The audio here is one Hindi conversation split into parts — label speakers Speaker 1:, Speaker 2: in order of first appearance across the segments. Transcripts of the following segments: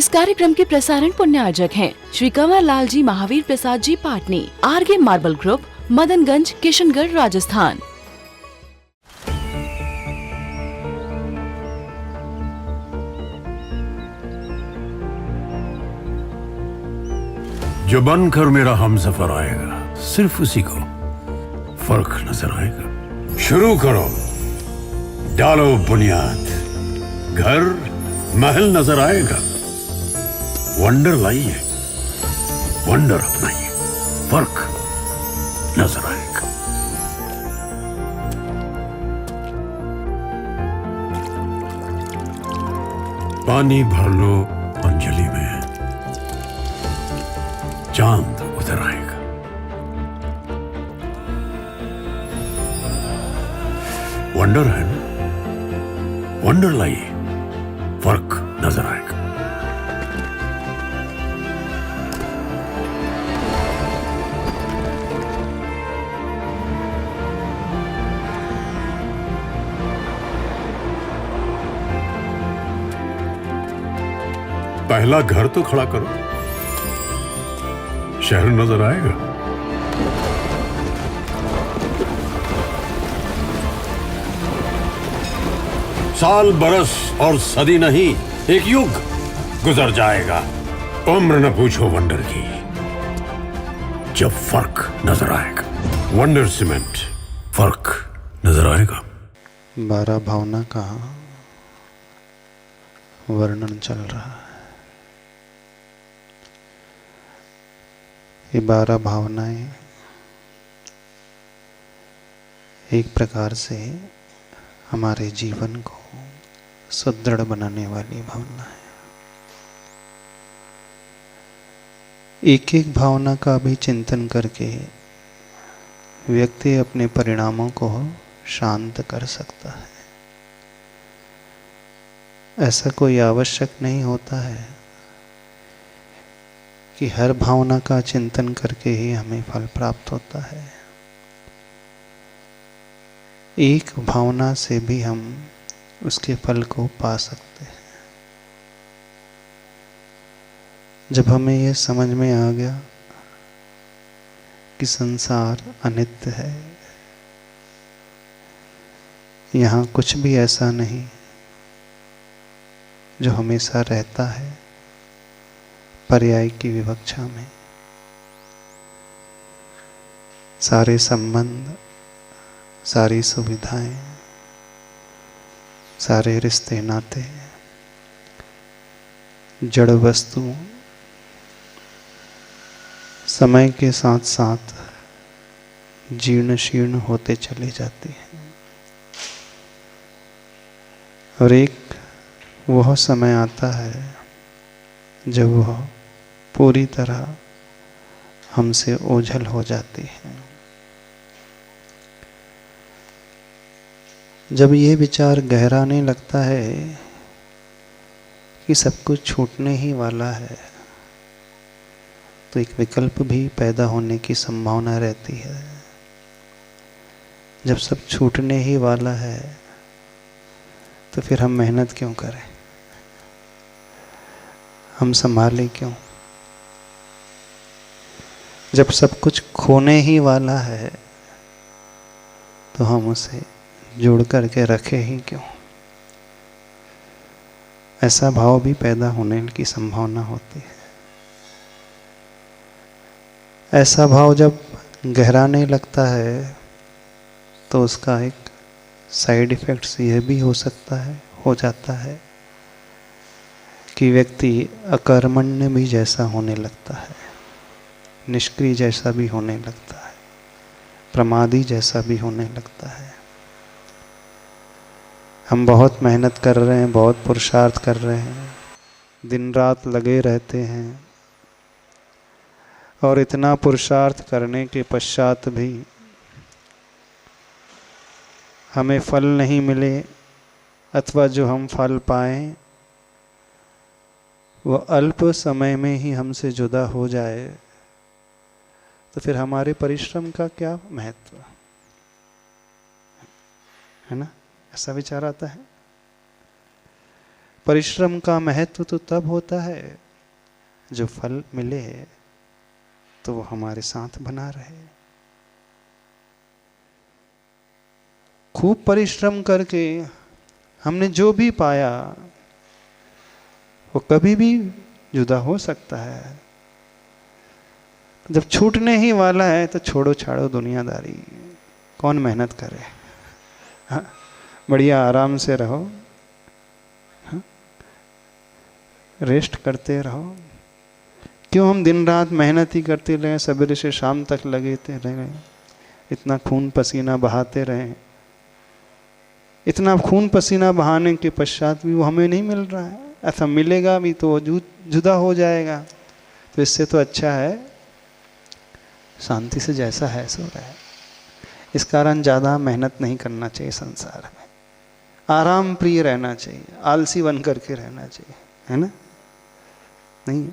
Speaker 1: इस कार्यक्रम के प्रसारण पुण्यार्जक हैं Shri Kanwar Lal ji Mahavir Prasad ji Patni, RK marble group, Madanganj, Kishangarh, Rajasthan.
Speaker 2: जो बनकर मेरा हमसफर आएगा, सिर्फ उसी को फर्क नजर आएगा। शुरू करो, डालो बुनियाद, घर महल नजर आएगा। वंडर लाइए, वंडर अपनाइए, फर्क नजर आएगा। पानी भर लो अंजलि में, चांद उतर आएगा। वंडर है ना, वंडर लाइए, फर्क नजर आएगा। पहला घर तो खड़ा करो, शहर नजर आएगा। साल बरस और सदी नहीं, एक युग गुजर जाएगा। उम्र न पूछो वंडर की, जब फर्क नजर आएगा। वंडर सीमेंट, फर्क नजर आएगा।
Speaker 3: 12 भावना का वर्णन चल रहा है। ये 12 भावनाएं एक प्रकार से हमारे जीवन को सुदृढ़ बनाने वाली भावना है। एक एक भावना का भी चिंतन करके व्यक्ति अपने परिणामों को शांत कर सकता है। ऐसा कोई आवश्यक नहीं होता है कि हर भावना का चिंतन करके ही हमें फल प्राप्त होता है। एक भावना से भी हम उसके फल को पा सकते हैं। जब हमें यह समझ में आ गया कि संसार अनित्य है, यहाँ कुछ भी ऐसा नहीं जो हमेशा रहता है, पर्याय की विवक्षा में सारे संबंध, सारी सुविधाएं, सारे रिश्ते नाते, जड़ वस्तु समय के साथ साथ जीर्ण शीर्ण होते चली जाती हैं। और एक वह समय आता है जब वह पूरी तरह हमसे ओझल हो जाती है। जब ये विचार गहराने लगता है कि सब कुछ छूटने ही वाला है, तो एक विकल्प भी पैदा होने की संभावना रहती है। जब सब छूटने ही वाला है तो फिर हम मेहनत क्यों करें, हम संभालें क्यों? जब सब कुछ खोने ही वाला है तो हम उसे जोड़ करके रखे ही क्यों? ऐसा भाव भी पैदा होने की संभावना होती है। ऐसा भाव जब गहराने लगता है तो उसका एक साइड इफेक्ट्स यह भी हो सकता है, हो जाता है कि व्यक्ति अकर्मण्य भी जैसा होने लगता है, निष्क्रिय जैसा भी होने लगता है, प्रमादी जैसा भी होने लगता है। हम बहुत मेहनत कर रहे हैं, बहुत पुरुषार्थ कर रहे हैं, दिन रात लगे रहते हैं, और इतना पुरुषार्थ करने के पश्चात भी हमें फल नहीं मिले, अथवा जो हम फल पाएं वह अल्प समय में ही हमसे जुदा हो जाए, तो फिर हमारे परिश्रम का क्या महत्व है ना? ऐसा विचार आता है। परिश्रम का महत्व तो तब होता है जो फल मिले तो वो हमारे साथ बना रहे। खूब परिश्रम करके हमने जो भी पाया वो कभी भी जुदा हो सकता है। जब छूटने ही वाला है तो छोड़ो छाड़ो दुनियादारी, कौन मेहनत करे। हाँ, बढ़िया आराम से रहो, हाँ, रेस्ट करते रहो। क्यों हम दिन रात मेहनत ही करते रहे, सवेरे से शाम तक लगे रहे, इतना खून पसीना बहाते रहे, इतना खून पसीना बहाने के पश्चात भी वो हमें नहीं मिल रहा है। ऐसा मिलेगा भी तो जुदा हो जाएगा। तो इससे तो अच्छा है शांति से जैसा है सो रहा है। इस कारण ज़्यादा मेहनत नहीं करना चाहिए संसार में, आराम प्रिय रहना चाहिए, आलसी बन करके रहना चाहिए, है ना। नहीं,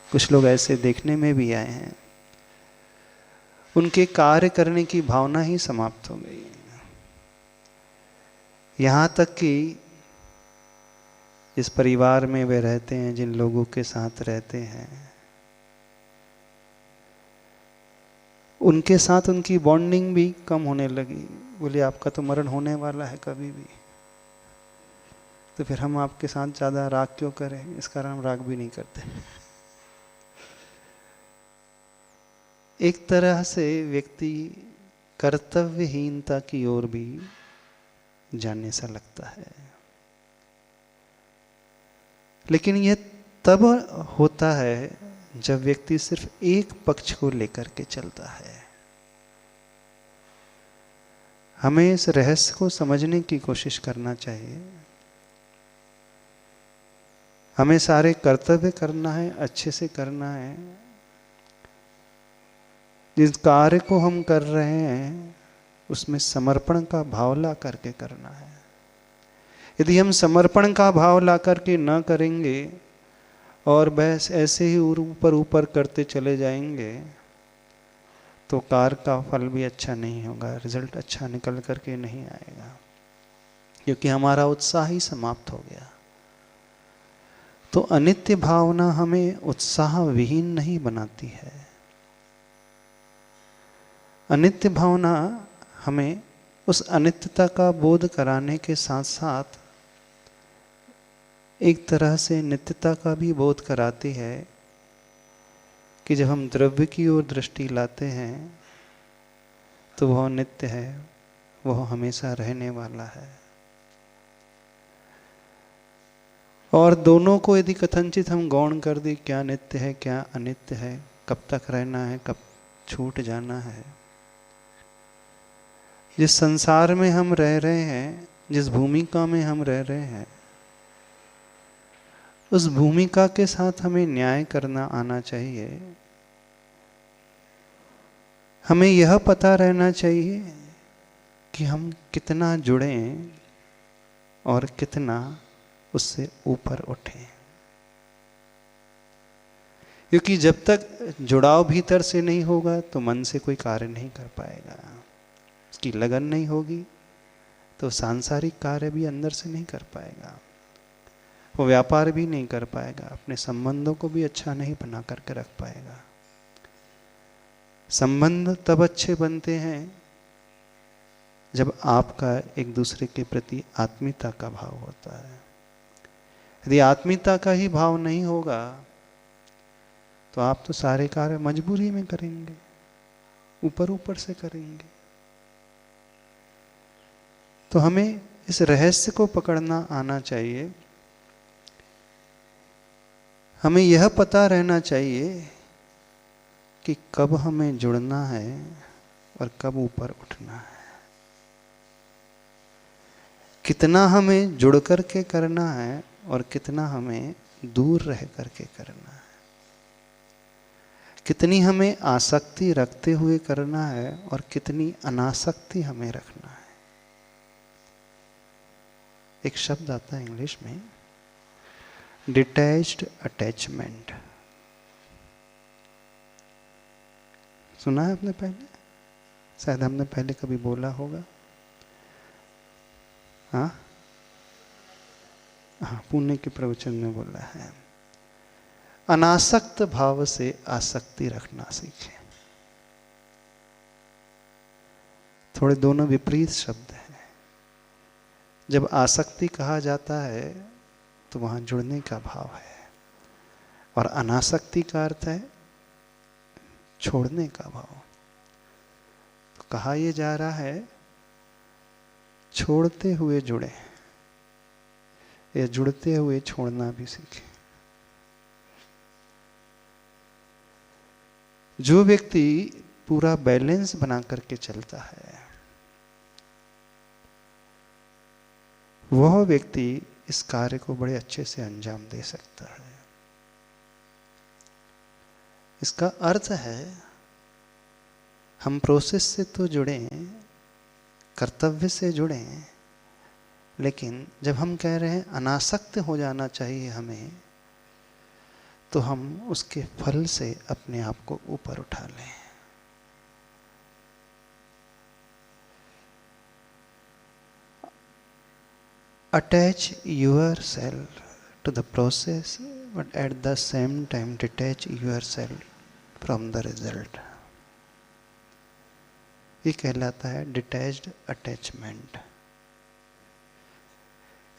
Speaker 3: कुछ लोग ऐसे देखने में भी आए हैं, उनके कार्य करने की भावना ही समाप्त हो गई। यहाँ तक कि जिस परिवार में वे रहते हैं, जिन लोगों के साथ रहते हैं, उनके साथ उनकी बॉन्डिंग भी कम होने लगी। बोले आपका तो मरण होने वाला है कभी भी, तो फिर हम आपके साथ ज़्यादा राग क्यों करें। इस कारण हम राग भी नहीं करते। एक तरह से व्यक्ति कर्तव्यहीनता की ओर भी जाने सा लगता है। लेकिन यह तब होता है जब व्यक्ति सिर्फ एक पक्ष को लेकर के चलता है। हमें इस रहस्य को समझने की कोशिश करना चाहिए। हमें सारे कर्तव्य करना है, अच्छे से करना है। जिस कार्य को हम कर रहे हैं उसमें समर्पण का भाव ला करके करना है। यदि हम समर्पण का भाव ला करके न करेंगे और बस ऐसे ही ऊपर ऊपर करते चले जाएंगे तो कार्य का फल भी अच्छा नहीं होगा, रिजल्ट अच्छा निकल करके नहीं आएगा, क्योंकि हमारा उत्साह ही समाप्त हो गया। तो अनित्य भावना हमें उत्साह विहीन नहीं बनाती है। अनित्य भावना हमें उस अनित्यता का बोध कराने के साथ साथ एक तरह से नित्यता का भी बोध कराती है कि जब हम द्रव्य की ओर दृष्टि लाते हैं तो वह नित्य है, वह हमेशा रहने वाला है। और दोनों को यदि कथनचित हम गौण कर दें, क्या नित्य है क्या अनित्य है, कब तक रहना है कब छूट जाना है। जिस संसार में हम रह रहे हैं, जिस भूमिका में हम रह रहे हैं, उस भूमिका के साथ हमें न्याय करना आना चाहिए। हमें यह पता रहना चाहिए कि हम कितना जुड़ें और कितना उससे ऊपर उठें। क्योंकि जब तक जुड़ाव भीतर से नहीं होगा तो मन से कोई कार्य नहीं कर पाएगा। उसकी लगन नहीं होगी तो सांसारिक कार्य भी अंदर से नहीं कर पाएगा, वो व्यापार भी नहीं कर पाएगा, अपने संबंधों को भी अच्छा नहीं बना करके रख पाएगा। संबंध तब अच्छे बनते हैं जब आपका एक दूसरे के प्रति आत्मीयता का भाव होता है। यदि आत्मीयता का ही भाव नहीं होगा तो आप तो सारे कार्य मजबूरी में करेंगे, ऊपर ऊपर से करेंगे। तो हमें इस रहस्य को पकड़ना आना चाहिए। हमें यह पता रहना चाहिए कि कब हमें जुड़ना है और कब ऊपर उठना है, कितना हमें जुड़ करके करना है और कितना हमें दूर रह करके करना है, कितनी हमें आसक्ति रखते हुए करना है और कितनी अनासक्ति हमें रखना है। एक शब्द आता है इंग्लिश में, डिटैच्ड अटैचमेंट। सुना है आपने पहले? शायद हमने पहले कभी बोला होगा। हाँ, हाँ, पुणे के प्रवचन में बोला है, अनासक्त भाव से आसक्ति रखना सीखें। थोड़े दोनों विपरीत शब्द हैं। जब आसक्ति कहा जाता है तो वहां जुड़ने का भाव है, और अनासक्ति का अर्थ है छोड़ने का भाव। तो कहा यह जा रहा है छोड़ते हुए जुड़े, या जुड़ते हुए छोड़ना भी सीखे। जो व्यक्ति पूरा बैलेंस बना करके चलता है, वह व्यक्ति इस कार्य को बड़े अच्छे से अंजाम दे सकता है। इसका अर्थ है हम प्रोसेस से तो जुड़े, कर्तव्य से जुड़े, लेकिन जब हम कह रहे हैं अनासक्त हो जाना चाहिए हमें, तो हम उसके फल से अपने आप को ऊपर उठा लें। Attach yourself to the process, but at the same time detach yourself from the result. ये कहलाता है डिटैच्ड अटैचमेंट।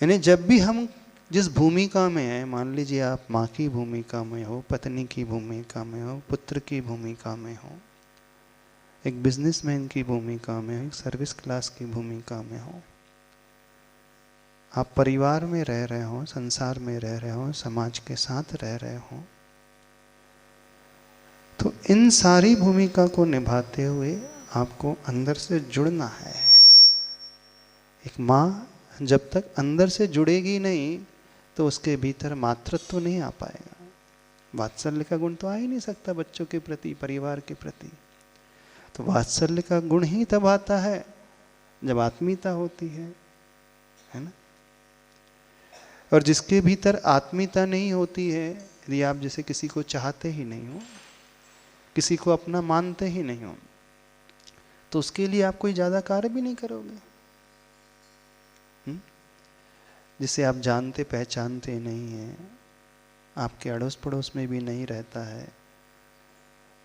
Speaker 3: यानी जब भी हम जिस भूमिका में हैं, मान लीजिए आप माँ की भूमिका में हो, पत्नी की भूमिका में हो, पुत्र की भूमिका में हो, एक बिजनेसमैन की भूमिका में हो, एक सर्विस क्लास की भूमिका में हो, आप परिवार में रह रहे हो, संसार में रह रहे हो, समाज के साथ रह रहे हो, तो इन सारी भूमिका को निभाते हुए आपको अंदर से जुड़ना है। एक माँ जब तक अंदर से जुड़ेगी नहीं तो उसके भीतर मातृत्व नहीं आ पाएगा। वात्सल्य का गुण तो आ ही नहीं सकता बच्चों के प्रति, परिवार के प्रति। तो वात्सल्य का गुण ही तब आता है जब आत्मीयता होती है ना। और जिसके भीतर आत्मीयता नहीं होती है, यदि आप जैसे किसी को चाहते ही नहीं हो, किसी को अपना मानते ही नहीं हो, तो उसके लिए आप कोई ज़्यादा कार्य भी नहीं करोगे। जिसे आप जानते पहचानते नहीं हैं, आपके अड़ोस पड़ोस में भी नहीं रहता है,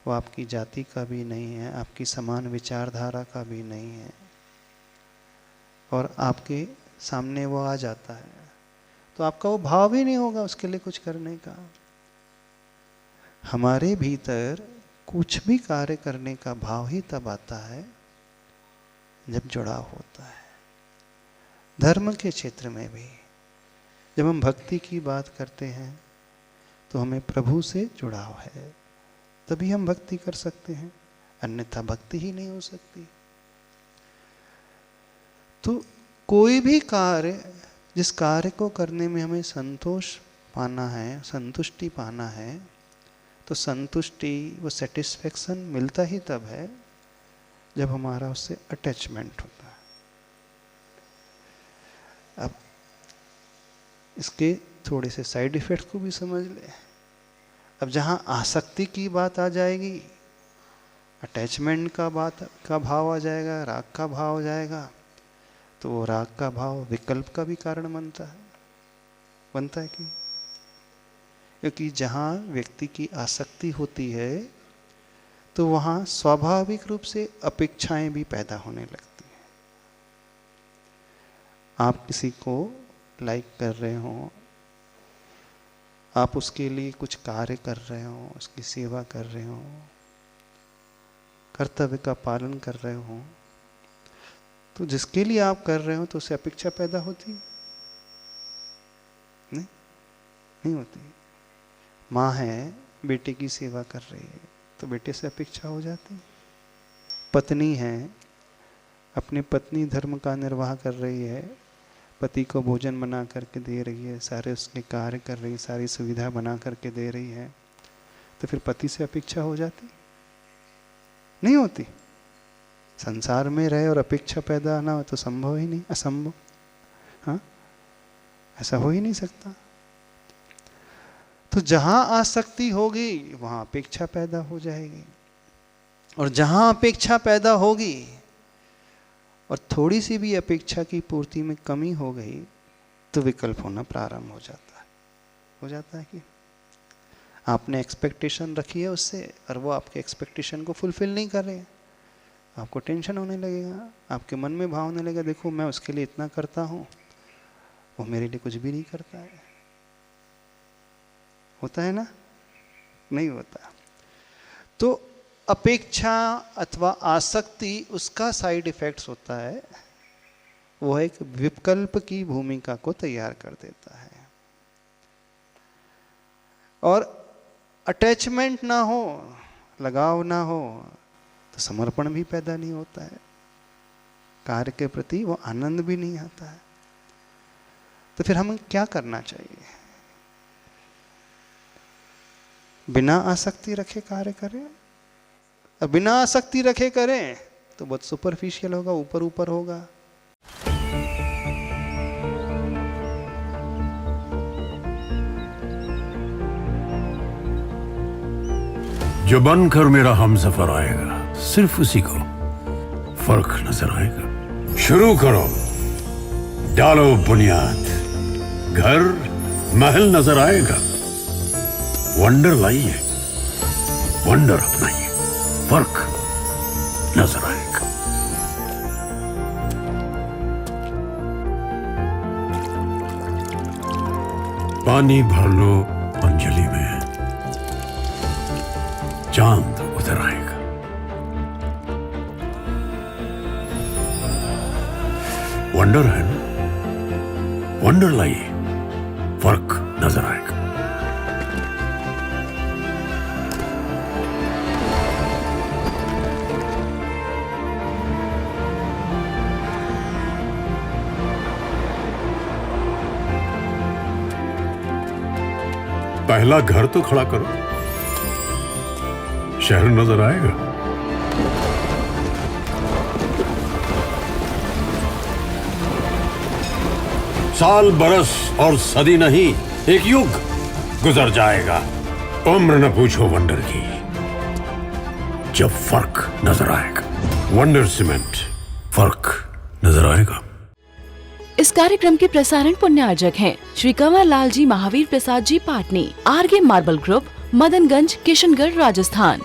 Speaker 3: वो आपकी जाति का भी नहीं है, आपकी समान विचारधारा का भी नहीं है, और आपके सामने वो आ जाता है, तो आपका वो भाव ही नहीं होगा उसके लिए कुछ करने का। हमारे भीतर कुछ भी कार्य करने का भाव ही तब आता है जब जुड़ाव होता है। धर्म के क्षेत्र में भी जब हम भक्ति की बात करते हैं तो हमें प्रभु से जुड़ाव है, तभी हम भक्ति कर सकते हैं, अन्यथा भक्ति ही नहीं हो सकती। तो कोई भी कार्य, जिस कार्य को करने में हमें संतोष पाना है, संतुष्टि पाना है, तो संतुष्टि, वो सेटिस्फेक्शन मिलता ही तब है जब हमारा उससे अटैचमेंट होता है। अब इसके थोड़े से साइड इफेक्ट को भी समझ ले। अब जहाँ आसक्ति की बात आ जाएगी, अटैचमेंट का भाव आ जाएगा, राग का भाव आ जाएगा, तो वो राग का भाव विकल्प का भी कारण बनता है कि, क्योंकि जहाँ व्यक्ति की आसक्ति होती है तो वहाँ स्वाभाविक रूप से अपेक्षाएं भी पैदा होने लगती हैं। आप किसी को लाइक कर रहे हो, आप उसके लिए कुछ कार्य कर रहे हो, उसकी सेवा कर रहे हो, कर्तव्य का पालन कर रहे हो, तो जिसके लिए आप कर रहे हो तो उससे अपेक्षा पैदा होती नहीं होती। माँ है, बेटे की सेवा कर रही है, तो बेटे से अपेक्षा हो जाती। पत्नी है, अपने पत्नी धर्म का निर्वाह कर रही है, पति को भोजन बना करके दे रही है, सारे उसके कार्य कर रही है, सारी सुविधा बना करके दे रही है, तो फिर पति से अपेक्षा हो जाती नहीं होती। संसार में रहे और अपेक्षा पैदा ना हो तो संभव ही नहीं, असंभव। हाँ, ऐसा हो ही नहीं सकता। तो जहां आसक्ति होगी वहां अपेक्षा पैदा हो जाएगी, और जहां अपेक्षा पैदा होगी और थोड़ी सी भी अपेक्षा की पूर्ति में कमी हो गई तो विकल्प होना प्रारंभ हो जाता है कि आपने एक्सपेक्टेशन रखी है उससे और वो आपके एक्सपेक्टेशन को फुलफिल नहीं कर रहे हैं, आपको टेंशन होने लगेगा, आपके मन में भाव होने लगेगा, देखो मैं उसके लिए इतना करता हूँ, वो मेरे लिए कुछ भी नहीं करता है। होता है ना? नहीं होता। तो अपेक्षा अथवा आसक्ति, उसका साइड इफेक्ट्स होता है, वो एक विकल्प की भूमिका को तैयार कर देता है। और अटैचमेंट ना हो, लगाव ना हो, तो समर्पण भी पैदा नहीं होता है, कार्य के प्रति वो आनंद भी नहीं आता है। तो फिर हमें क्या करना चाहिए? बिना आसक्ति रखे कार्य करें, और बिना आसक्ति रखे करें तो बहुत सुपरफिशियल होगा, ऊपर ऊपर होगा।
Speaker 2: जो बनकर मेरा हमसफर आएगा, सिर्फ उसी को फर्क नजर आएगा। शुरू करो, डालो बुनियाद, घर महल नजर आएगा। वंडर लाइए, वंडर अपनाइए, फर्क नजर आएगा। पानी भर लो अंजलि में, चांद उतर आएगा। वंडर है ना? वंडर लाइए, फर्क नजर आएगा। पहला घर तो खड़ा करो, शहर नजर आएगा। साल बरस और सदी नहीं, एक युग गुजर जाएगा। उम्र न पूछो वंडर की, जब फर्क नजर आएगा। वंडर सीमेंट, फर्क नजर आएगा।
Speaker 1: इस कार्यक्रम के प्रसारण पुण्यार्जक हैं श्री कंवर लाल जी महावीर प्रसाद जी पाटनी, आरगे मार्बल ग्रुप, मदनगंज, किशनगढ़, राजस्थान।